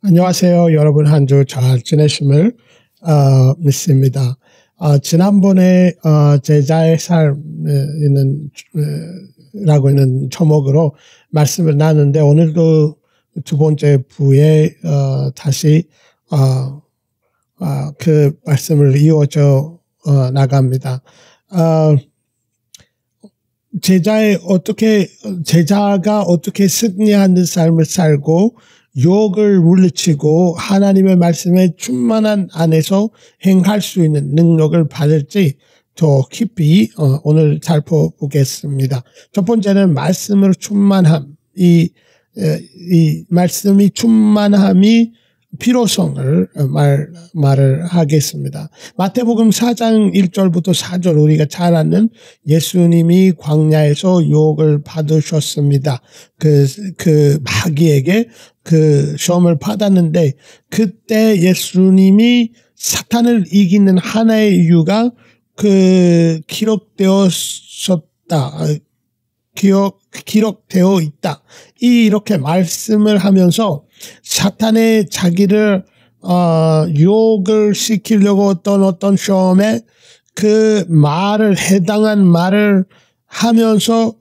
안녕하세요. 여러분 한 주 잘 지내심을 믿습니다. 지난번에 제자의 삶에는 라고 있는 제목으로 말씀을 나누는데 오늘도 두 번째 부에 다시 그 말씀을 이어져 나갑니다. 제자가 어떻게 승리하는 삶을 살고 유혹을 물리치고 하나님의 말씀에 충만한 안에서 행할 수 있는 능력을 받을지 더 깊이 오늘 살펴보겠습니다. 첫 번째는 말씀으로 충만함. 이 말씀이 충만함이 필요성을 말을 하겠습니다. 마태복음 4장 1절부터 4절 우리가 잘 아는 예수님이 광야에서 유혹을 받으셨습니다. 그 마귀에게 그 시험을 받았는데 그때 예수님이 사탄을 이기는 하나의 이유가 기록되어 있다. 이렇게 말씀을 하면서 사탄의 자기를 유혹을 시키려고 어떤 시험에 그 해당한 말을 하면서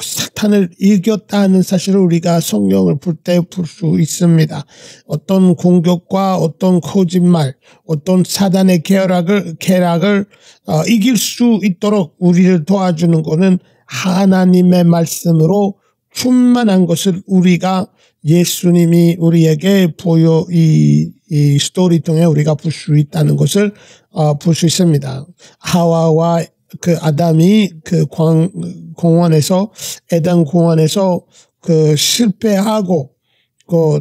사탄을 이겼다는 사실을 우리가 성경을 볼 때 볼 수 있습니다. 어떤 공격과 어떤 거짓말, 어떤 사단의 계략을 이길 수 있도록 우리를 도와주는 것은 하나님의 말씀으로 충만한 것을 우리가 예수님이 우리에게 이 스토리 통해 우리가 볼 수 있다는 것을 볼 수 있습니다. 하와와 아담이 에덴 공원에서 실패하고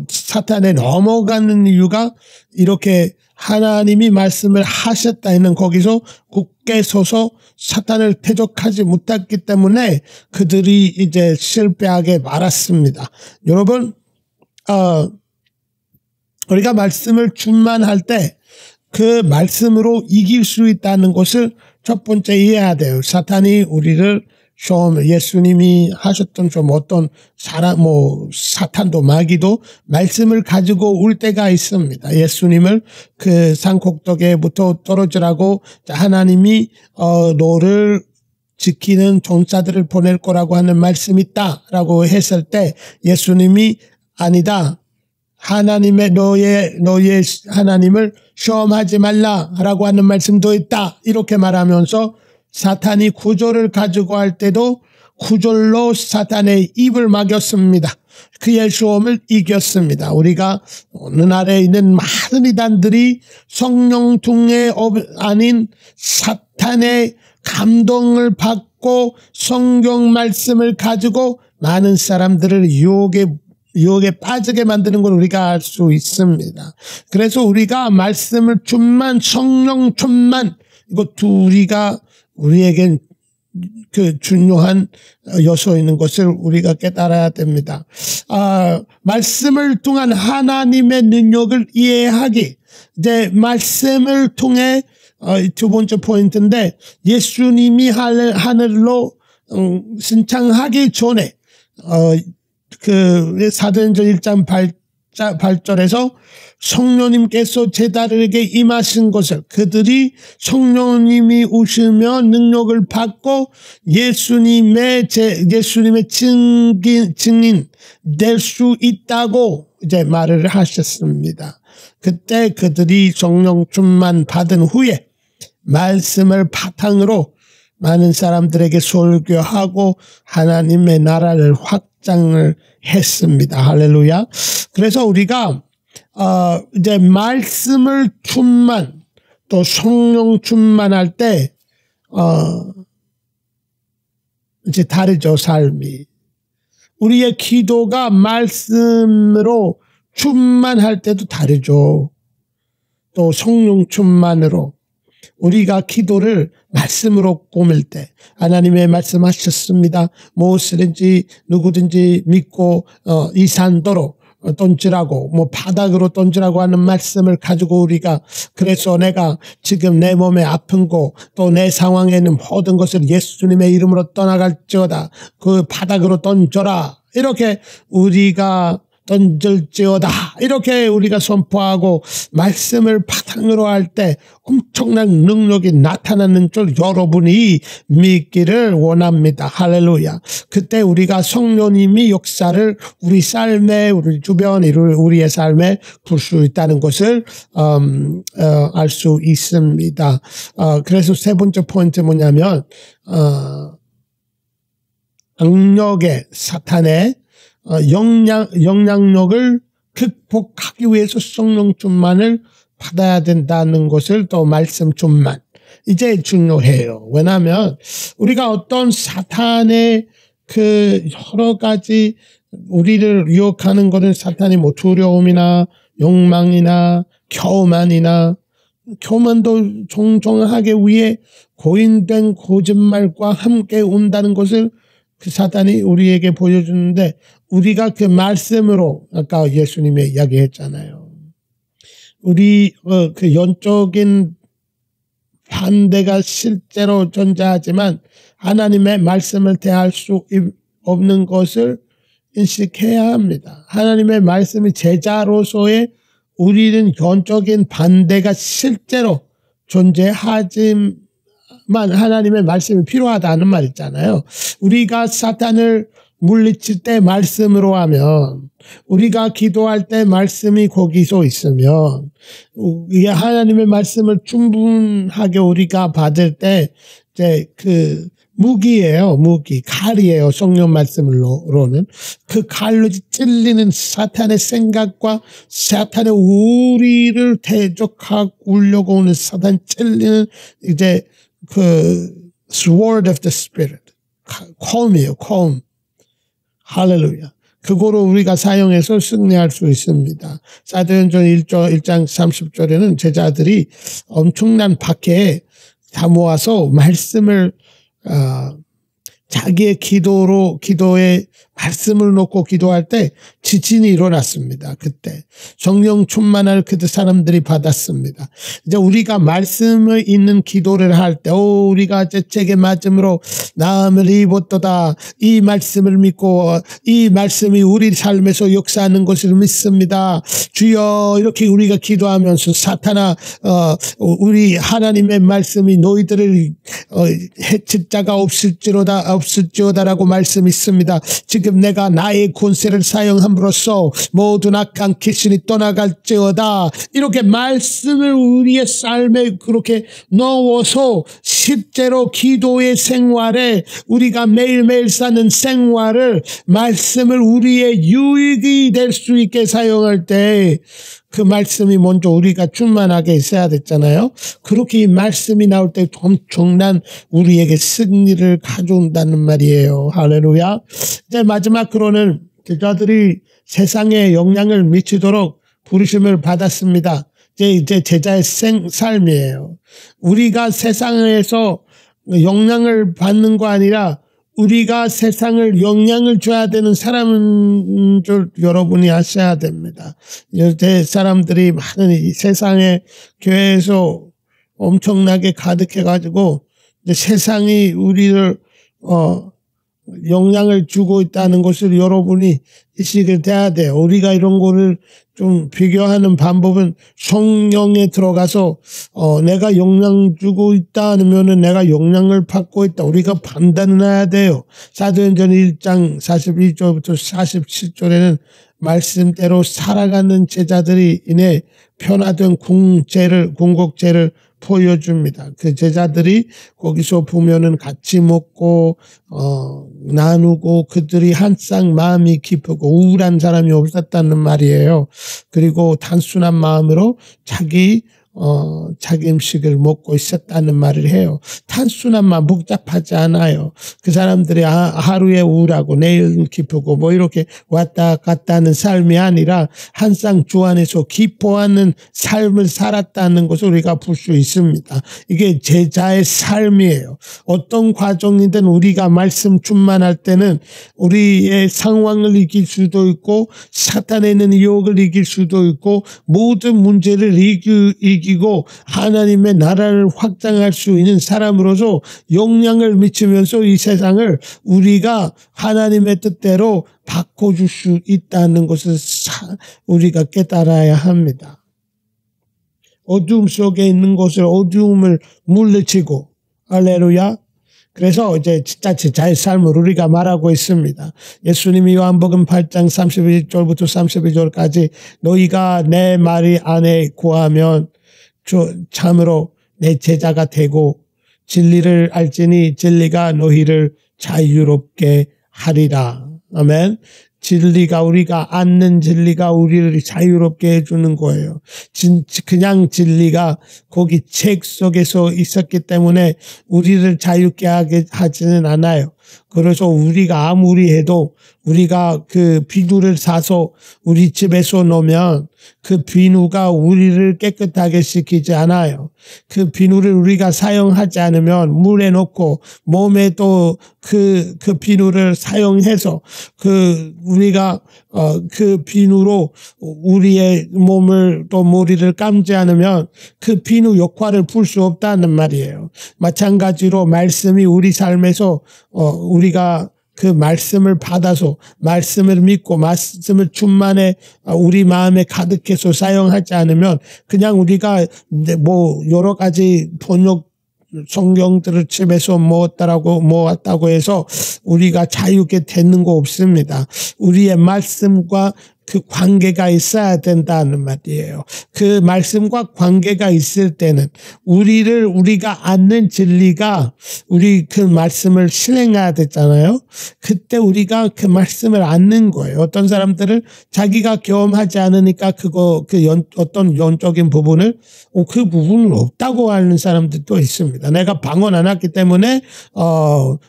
사탄에 넘어가는 이유가 이렇게 하나님이 말씀을 하셨다 했는 거기서 굳게 서서 사탄을 대적하지 못했기 때문에 그들이 이제 실패하게 말았습니다. 여러분, 우리가 말씀을 충만할 때 그 말씀으로 이길 수 있다는 것을 첫 번째 이해해야 돼요. 사탄이 우리를 예수님이 하셨던 어떤 사탄도 마귀도 말씀을 가지고 올 때가 있습니다. 예수님을 그 산꼭대기부터 떨어지라고 하나님이 너를 지키는 전사들을 보낼 거라고 하는 말씀이 있다라고 했을 때 예수님이 아니다. 너의 하나님을 시험하지 말라라고 하는 말씀도 있다. 이렇게 말하면서 사탄이 구절을 가지고 할 때도 구절로 사탄의 입을 막였습니다. 그의 시험을 이겼습니다. 우리가 오늘날에 있는 많은 이단들이 성령 통해 아닌 사탄의 감동을 받고 성경 말씀을 가지고 많은 사람들을 유혹에 빠지게 만드는 걸 우리가 알 수 있습니다. 그래서 우리가 말씀을 성령 충만, 우리에겐 중요한 요소인 것을 우리가 깨달아야 됩니다. 말씀을 통한 하나님의 능력을 이해하기. 이제 말씀을 통해 두 번째 포인트인데 예수님이 하늘로 승천하기 전에 사도행전 1장 8절에서 성령님께서 제자들에게 임하신 것을 그들이 성령님이 오시면 능력을 받고 예수님의 증인 될 수 있다고 이제 말을 하셨습니다. 그때 그들이 성령 충만 받은 후에 말씀을 바탕으로 많은 사람들에게 설교하고 하나님의 나라를 확장을 했습니다. 할렐루야. 그래서 우리가 이제 말씀을 또 성령 충만할 때 이제 다르죠, 삶이. 우리의 기도가 말씀으로 충만할 때도 다르죠. 또 성령 충만으로 우리가 기도를 말씀으로 꾸밀 때 하나님의 말씀하셨습니다. 무엇이든지 누구든지 믿고 이 산도로 던지라고 바닥으로 던지라고 하는 말씀을 가지고 우리가 그래서 내가 지금 내 몸에 아픈 거 또 내 상황에는 모든 것을 예수님의 이름으로 떠나갈지어다 그 바닥으로 던져라 이렇게 우리가 던질지어다. 이렇게 우리가 선포하고 말씀을 바탕으로 할 때 엄청난 능력이 나타나는 줄 여러분이 믿기를 원합니다. 할렐루야. 그때 우리가 성령님이 역사를 우리 삶에, 우리 주변, 우리의 삶에 불 수 있다는 것을 알 수 있습니다. 그래서 세 번째 포인트 뭐냐면 악력의 사탄의 영향력을 극복하기 위해서 성령 충만을 받아야 된다는 것을 또 말씀 충만. 이제 중요해요. 왜냐하면 우리가 어떤 사탄의 그 여러 가지 우리를 유혹하는 것은 사탄이 뭐 두려움이나 욕망이나 교만도 종종하게 위해 고인된 거짓말과 함께 온다는 것을 그 사탄이 우리에게 보여주는데 우리가 그 말씀으로 아까 예수님이 이야기했잖아요. 우리 그 영적인 반대가 실제로 존재하지만 하나님의 말씀을 대할 수 없는 것을 인식해야 합니다. 하나님의 말씀이 제자로서의 우리는 영적인 반대가 실제로 존재하지만 하나님의 말씀이 필요하다는 말 있잖아요. 우리가 사탄을 물리칠 때 말씀으로 하면, 우리가 기도할 때 말씀이 거기서 있으면, 하나님의 말씀을 충분하게 우리가 받을 때 이제 그 무기예요. 칼이에요. 성령 말씀으로는. 그 칼로 찔리는 사탄의 생각과 사탄의 우리를 대적하려고 오는 사탄 찔리는 이제 그 sword of the spirit. 콤이에요. 콤. 할렐루야. 그거로 우리가 사용해서 승리할 수 있습니다. 사도행전 1장 30절에는 제자들이 엄청난 박해에 다 모아서 말씀을 자기의 기도에 말씀을 놓고 기도할 때 지진이 일어났습니다. 그때 성령 충만을 그 사람들이 받았습니다. 이제 우리가 말씀을 있는 기도를 할 때 우리가 재채기 맞음으로 나음을 입었도다. 이 말씀을 믿고 이 말씀이 우리 삶에서 역사하는 것을 믿습니다. 주여 이렇게 우리가 기도하면서 사탄아 우리 하나님의 말씀이 너희들을 해칠 자가 없을지어다라고 말씀이 있습니다. 지금 내가 나의 권세를 사용함으로써 모든 악한 귀신이 떠나갈지어다. 이렇게 말씀을 우리의 삶에 그렇게 넣어서 실제로 기도의 생활에 우리가 매일매일 사는 생활을 말씀을 우리의 유익이 될 수 있게 사용할 때 그 말씀이 먼저 우리가 충만하게 있어야 됐잖아요. 그렇게 이 말씀이 나올 때 엄청난 우리에게 승리를 가져온다는 말이에요. 할렐루야. 이제 마지막으로는 제자들이 세상에 영향을 미치도록 부르심을 받았습니다. 이제 제자의 삶이에요. 우리가 세상에서 영향을 받는 거 아니라 우리가 세상을 영향을 줘야 되는 사람인 줄 여러분이 아셔야 됩니다. 요새 사람들이 많은 이 세상에 교회에서 엄청나게 가득해가지고 세상이 우리를 영향을 주고 있다는 것을 여러분이 인식을 해야 돼요. 우리가 이런 거를 좀 비교하는 방법은 성령에 들어가서 내가 영향 주고 있다 아니면은 내가 영향을 받고 있다. 우리가 판단을 해야 돼요. 사도행전 1장 42절부터 47절에는 말씀대로 살아가는 제자들이 인해 변화된 궁극제를 보여줍니다. 그 제자들이 거기서 보면은 같이 먹고 나누고 그들이 항상 마음이 깊고 우울한 사람이 없었다는 말이에요. 그리고 단순한 마음으로 자기 음식을 먹고 있었다는 말을 해요. 단순한 마음, 복잡하지 않아요. 그 사람들이 하루에 우울하고 내일은 기쁘고 뭐 이렇게 왔다 갔다 하는 삶이 아니라 항상 주 안에서 기뻐하는 삶을 살았다는 것을 우리가 볼 수 있습니다. 이게 제자의 삶이에요. 어떤 과정이든 우리가 말씀 충만할 때는 우리의 상황을 이길 수도 있고 사탄에 있는 유혹을 이길 수도 있고 모든 문제를 이길 움직이고 하나님의 나라를 확장할 수 있는 사람으로서 영향을 미치면서 이 세상을 우리가 하나님의 뜻대로 바꿔줄 수 있다는 것을 우리가 깨달아야 합니다. 어두움 속에 있는 것을 어두움을 물리치고 할렐루야. 그래서 이제 진짜 제자의 삶을 우리가 말하고 있습니다. 예수님이 요한복음 8장 31절부터 32절까지 너희가 내 말이 안에 구하면 참으로 내 제자가 되고 진리를 알지니 진리가 너희를 자유롭게 하리라. 아멘. 진리가 우리가 아는 진리가 우리를 자유롭게 해주는 거예요. 그냥 진리가 거기 책 속에서 있었기 때문에 우리를 자유롭게 하게 하지는 않아요. 그래서 우리가 아무리 해도 우리가 그 비누를 사서 우리 집에서 놓으면 그 비누가 우리를 깨끗하게 시키지 않아요. 그 비누를 우리가 사용하지 않으면 물에 넣고 몸에 또 그 비누를 사용해서 우리가 그 비누로 우리의 몸을 또 머리를 감지 않으면 그 비누 역할을 풀 수 없다는 말이에요. 마찬가지로 말씀이 우리 삶에서 우리가 그 말씀을 받아서 말씀을 믿고 말씀을 충만해 우리 마음에 가득해서 사용하지 않으면 그냥 우리가 뭐 여러 가지 번역 성경들을 집에서 모았다고 해서 우리가 자유롭게 되는 거 없습니다. 우리의 말씀과 그 관계가 있어야 된다는 말이에요. 그 말씀과 관계가 있을 때는 우리가 아는 진리가 우리 그 말씀을 실행해야 되잖아요. 그때 우리가 그 말씀을 아는 거예요. 어떤 사람들은 자기가 경험하지 않으니까 어떤 영적인 부분을 그 부분은 없다고 하는 사람들도 있습니다. 내가 방언 안 했기 때문에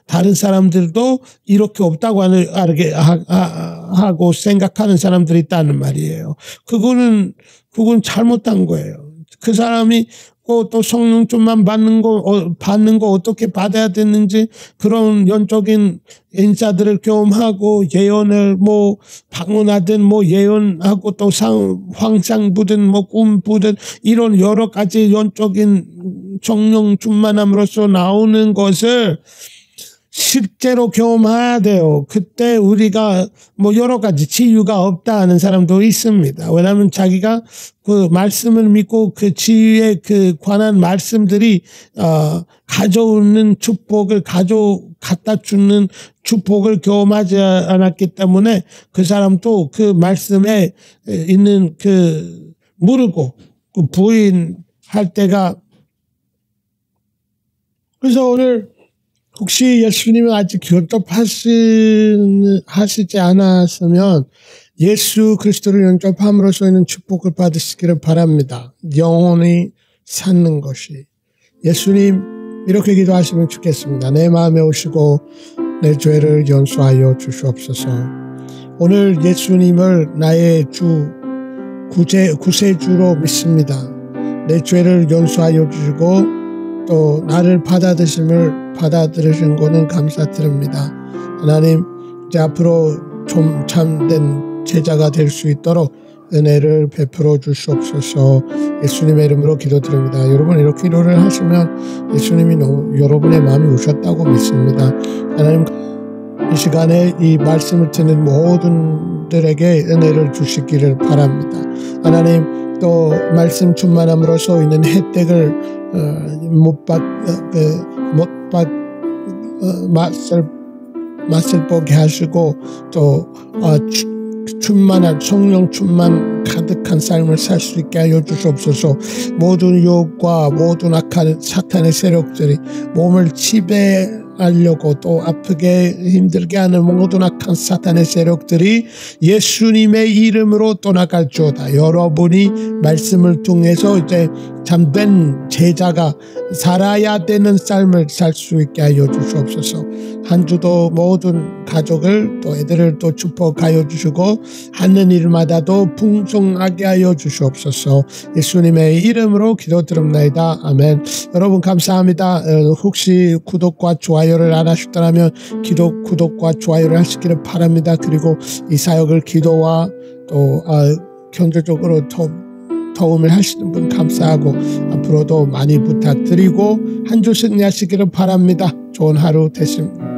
다른 사람들도 이렇게 없다고 하고 생각하는 사람들이 있다는 말이에요. 그건 잘못한 거예요. 그 사람이 또 성령 좀만 받는 거 어떻게 받아야 되는지 그런 영적인 인사들을 경험하고 예언을 방언하든 예언하고 또 환상 보든 꿈 보든 이런 여러 가지 영적인 성령 충만함으로써 나오는 것을 실제로 경험해야 돼요. 그때 우리가 여러 가지 치유가 없다 하는 사람도 있습니다. 왜냐하면 자기가 그 말씀을 믿고 그 치유에 관한 말씀들이 가져오는 축복을 갖다 주는 축복을 경험하지 않았기 때문에 그 사람도 그 말씀에 있는 모르고 부인할 때가 그래서 오늘 혹시 예수님은 아직 영접하시지 않았으면 예수 그리스도를 영접함으로써 있는 축복을 받으시기를 바랍니다. 영원히 사는 것이. 예수님 이렇게 기도하시면 좋겠습니다. 내 마음에 오시고 내 죄를 용서하여 주시옵소서. 오늘 예수님을 나의 구세주로 믿습니다. 내 죄를 용서하여 주시고 또 나를 받아들이신 것은 감사드립니다. 하나님 이제 앞으로 좀 참된 제자가 될 수 있도록 은혜를 베풀어 주시옵소서. 예수님의 이름으로 기도드립니다. 여러분 이렇게 기도를 하시면 예수님이 여러분의 마음이 오셨다고 믿습니다. 하나님 이 시간에 이 말씀을 듣는 모든 들에게 은혜를 주시기를 바랍니다. 하나님 또 말씀 충만함으로써 있는 혜택을 맛을 보게 하시고 또 충만한 성령 충만 가득한 삶을 살 수 있게 하여 주시옵소서. 모든 유혹과 모든 악한 사탄의 세력들이 몸을 지배하려고 또 아프게 힘들게 하는 모든 악한 사탄의 세력들이 예수님의 이름으로 떠나갈지어다. 여러분이 말씀을 통해서 이제 참된 제자가 살아야 되는 삶을 살 수 있게 하여 주시옵소서. 한 주도 모든 가족을 또 애들을 또 축복하여 주시고 하는 일마다도 풍성하게 하여 주시옵소서. 예수님의 이름으로 기도드립니다. 아멘. 여러분 감사합니다. 혹시 구독과 좋아요를 안 하셨다면 구독과 좋아요를 하시기를 바랍니다. 그리고 이 사역을 기도와 또 경제적으로 더 도움을 하시는 분 감사하고 앞으로도 많이 부탁드리고 한 주 승리하시기를 바랍니다. 좋은 하루 되십니다.